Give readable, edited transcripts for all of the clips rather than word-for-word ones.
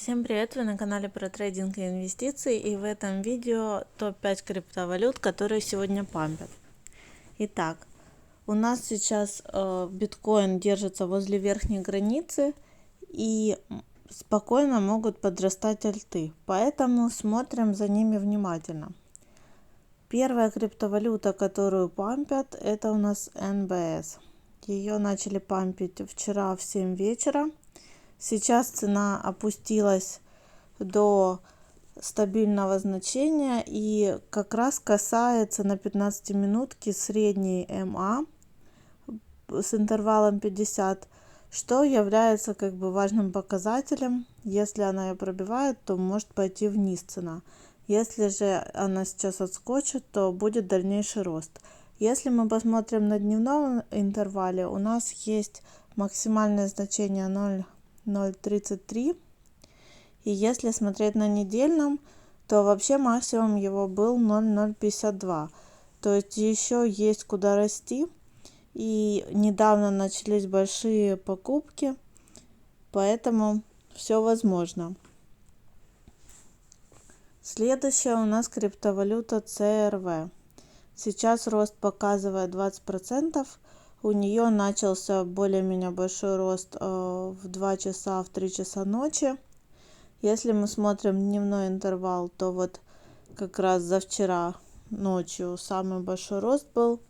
Всем привет! Вы на канале про трейдинг и инвестиции, и в этом видео топ-5 криптовалют, которые сегодня пампят. Итак, у нас сейчас биткоин держится возле верхней границы и спокойно могут подрастать альты, поэтому смотрим за ними внимательно. Первая криптовалюта, которую пампят, это у нас НБС. Ее начали пампить вчера в 7 вечера. Сейчас цена опустилась до стабильного значения и как раз касается на 15 минутки средней МА с интервалом 50, что является как бы важным показателем. Если она ее пробивает, то может пойти вниз цена. Если же она сейчас отскочит, то будет дальнейший рост. Если мы посмотрим на дневном интервале, у нас есть максимальное значение 0,033. И если смотреть на недельном, то вообще максимум его был 0,052. То есть еще есть куда расти. И недавно начались большие покупки, поэтому все возможно. Следующая у нас криптовалюта CRV. Сейчас рост показывает 20%. У нее начался более-менее большой рост в 2 часа, в 3 часа ночи. Если мы смотрим дневной интервал, то вот как раз за вчера ночью самый большой рост был.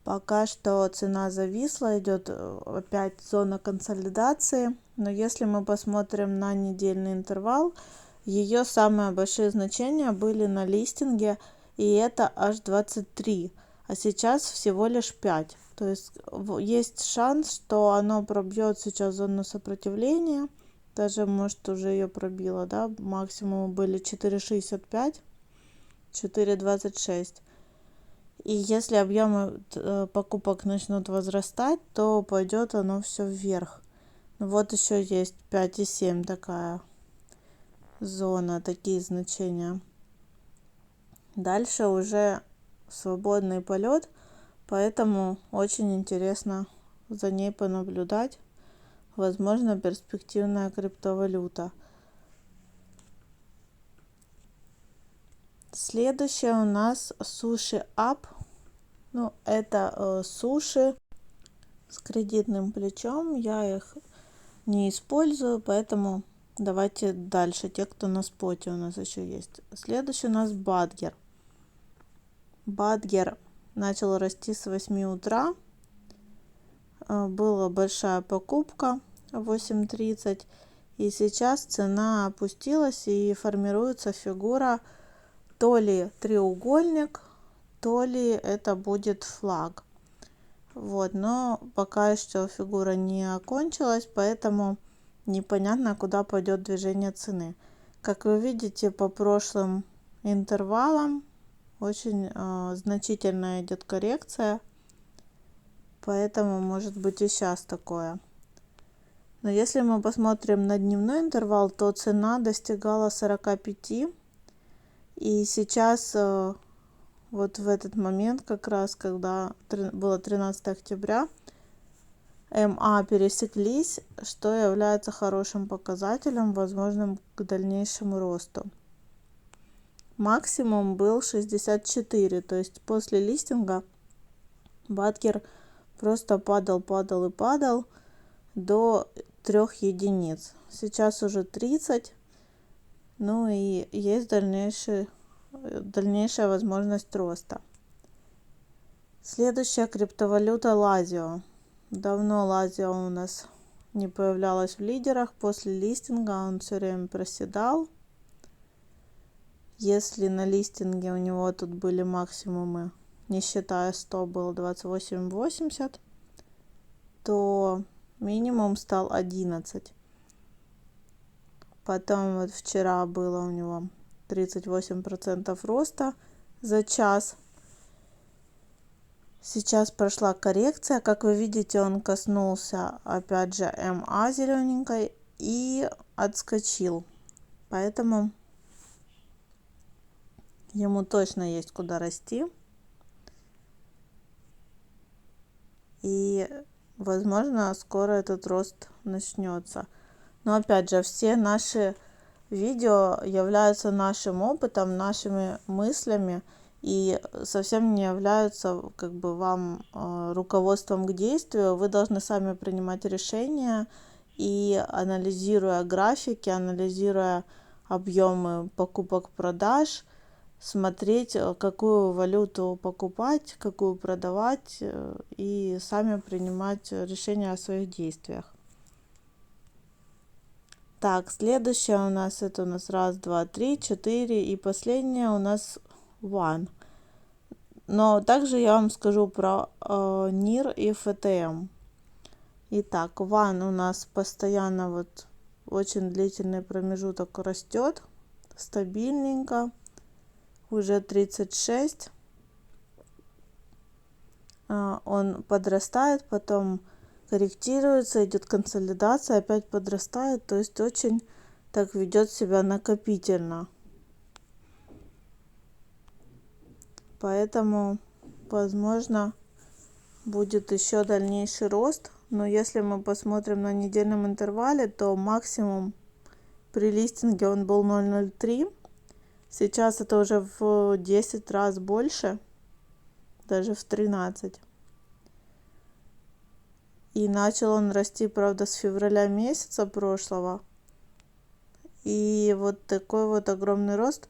Пока что цена зависла, идет опять зона консолидации. Но если мы посмотрим на недельный интервал, ее самые большие значения были на листинге, и это аж 23, а сейчас всего лишь 5. То есть есть шанс, что оно пробьет сейчас зону сопротивления, даже может уже ее пробило, да, максимум были 4,65, 4,26. И если объемы покупок начнут возрастать, то пойдет оно все вверх. Вот еще есть 5,7 такая зона, такие значения. Дальше уже свободный полет, поэтому очень интересно за ней понаблюдать. Возможно, перспективная криптовалюта. Следующее у нас Sushi App. Ну, это суши с кредитным плечом. Я их не использую, поэтому давайте дальше. Те, кто на споте у нас еще есть. Следующий у нас Badger. Badger начал расти с 8 утра. Была большая покупка 8.30. И сейчас цена опустилась и формируется фигура то ли треугольник, то ли это будет флаг. Вот, но пока еще фигура не окончилась, поэтому непонятно, куда пойдет движение цены. Как вы видите, по прошлым интервалам очень значительная идет коррекция, поэтому может быть и сейчас такое. Но если мы посмотрим на дневной интервал, то цена достигала 45, и сейчас вот в этот момент, как раз когда было 13 октября, МА пересеклись, что является хорошим показателем, возможным к дальнейшему росту. Максимум был 64, то есть после листинга Badger просто падал и падал до 3 единиц. Сейчас уже 30, ну и есть дальнейшая возможность роста. Следующая криптовалюта Lazio. Давно Lazio у нас не появлялась в лидерах. После листинга он все время проседал. Если на листинге у него тут были максимумы, не считая 100, было 28,80, то минимум стал 11. Потом вот вчера было у него 38% роста за час. Сейчас прошла коррекция. Как вы видите, он коснулся опять же МА зелененькой и отскочил. Поэтому ему точно есть куда расти. И возможно, скоро этот рост начнется. Но опять же, все наши видео являются нашим опытом, нашими мыслями и совсем не являются как бы вам руководством к действию. Вы должны сами принимать решения и анализируя графики, анализируя объемы покупок-продаж, смотреть, какую валюту покупать, какую продавать, и сами принимать решения о своих действиях. Так, следующая у нас это у нас раз, два, три, четыре и последняя у нас One. Но также я вам скажу про NIR и FTM. Итак, One у нас постоянно вот очень длительный промежуток растет, стабильненько, уже 36. Он подрастает, потом корректируется, идет консолидация, опять подрастает, то есть очень так ведет себя накопительно. Поэтому, возможно, будет еще дальнейший рост. Но если мы посмотрим на недельном интервале, то максимум при листинге он был 0,03. Сейчас это уже в 10 раз больше, даже в 13. И начал он расти, правда, с февраля месяца прошлого. И вот такой вот огромный рост.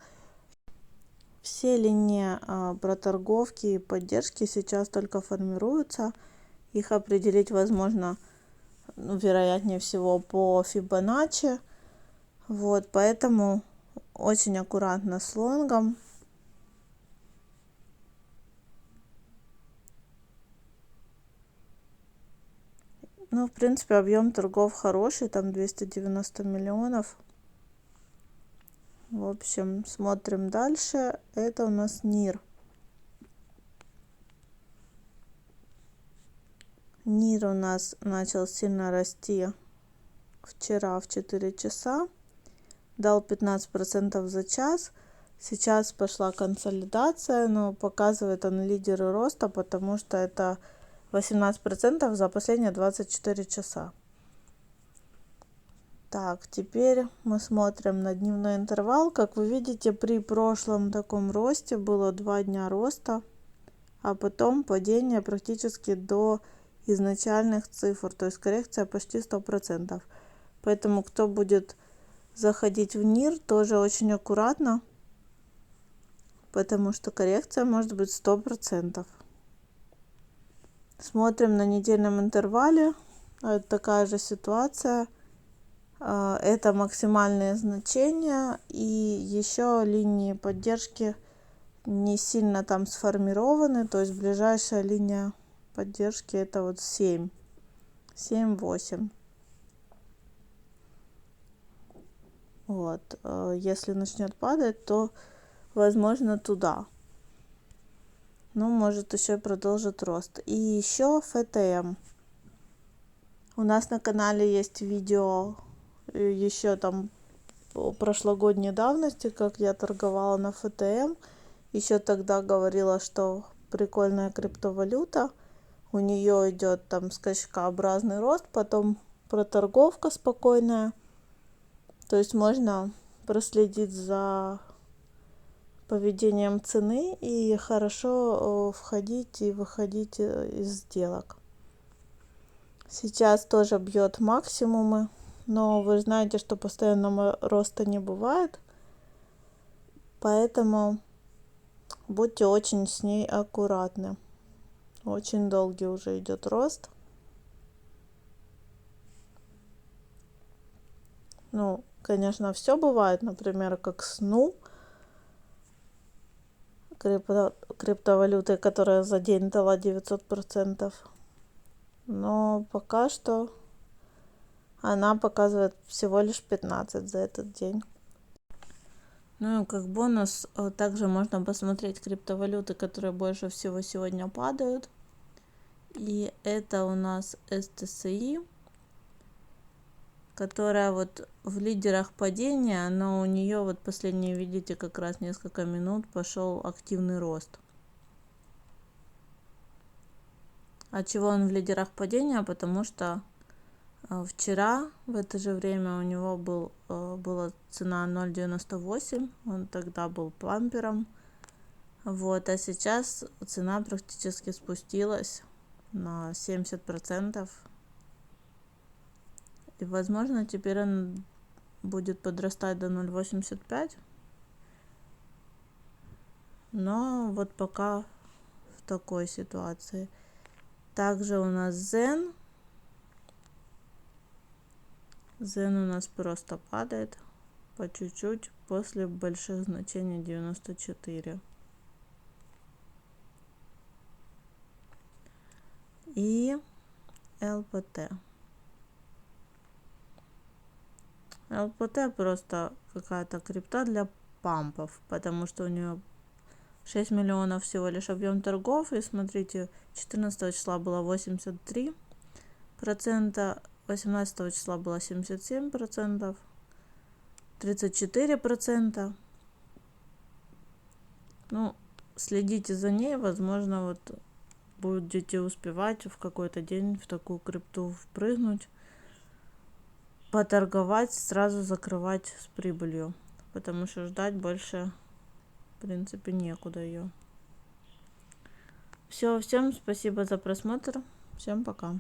Все линии проторговки и поддержки сейчас только формируются. Их определить возможно, вероятнее всего, по Фибоначчи. Вот, поэтому очень аккуратно с лонгом. Ну, в принципе, объем торгов хороший, там 290 миллионов. В общем, смотрим дальше. Это у нас NIR. NIR у нас начал сильно расти вчера в 4 часа. Дал 15% за час. Сейчас пошла консолидация, но показывает он лидеры роста, потому что это 18% за последние 24 часа. Так, теперь мы смотрим на дневной интервал. Как вы видите, при прошлом таком росте было 2 дня роста, а потом падение практически до изначальных цифр, то есть коррекция почти 100%. Поэтому кто будет заходить в NIR, тоже очень аккуратно, потому что коррекция может быть 100%. Смотрим на недельном интервале. Это такая же ситуация. Это максимальные значения, и еще линии поддержки не сильно там сформированы, то есть ближайшая линия поддержки это вот 7-8. Вот, если начнет падать, то возможно туда. Ну, может еще продолжит рост. И еще FTM. У нас на канале есть видео еще там прошлогодней давности, как я торговала на FTM. Еще тогда говорила, что прикольная криптовалюта. У нее идет там скачкообразный рост, потом проторговка спокойная. То есть можно проследить за поведением цены и хорошо входить и выходить из сделок. Сейчас тоже бьет максимумы, но вы знаете, что постоянного роста не бывает, поэтому будьте очень с ней аккуратны. Очень долгий уже идет рост. Ну, конечно, все бывает, например, как с криптовалютой, которая за день дала 900%. Но пока что она показывает всего лишь 15 за этот день. Ну и как бонус, также можно посмотреть криптовалюты, которые больше всего сегодня падают. И это у нас STCI, которая вот в лидерах падения, но у нее вот последние, видите, как раз несколько минут пошел активный рост. А чего он в лидерах падения? Потому что вчера в это же время у него была цена 0,98, он тогда был пампером. Вот, а сейчас цена практически спустилась на 70%. И, возможно, теперь он будет подрастать до 0,85. Но вот пока в такой ситуации. Также у нас Zen. Zen у нас просто падает по чуть-чуть после больших значений 94. И ЛПТ. ЛПТ просто какая-то крипта для пампов, потому что у нее 6 миллионов всего лишь объем торгов. И смотрите, 14 числа было 83%, 18 числа было 77%, 34%. Ну, следите за ней, возможно, вот будете успевать в какой-то день в такую крипту впрыгнуть, поторговать, сразу закрывать с прибылью, потому что ждать больше, в принципе, некуда ее. Все, всем спасибо за просмотр, всем пока.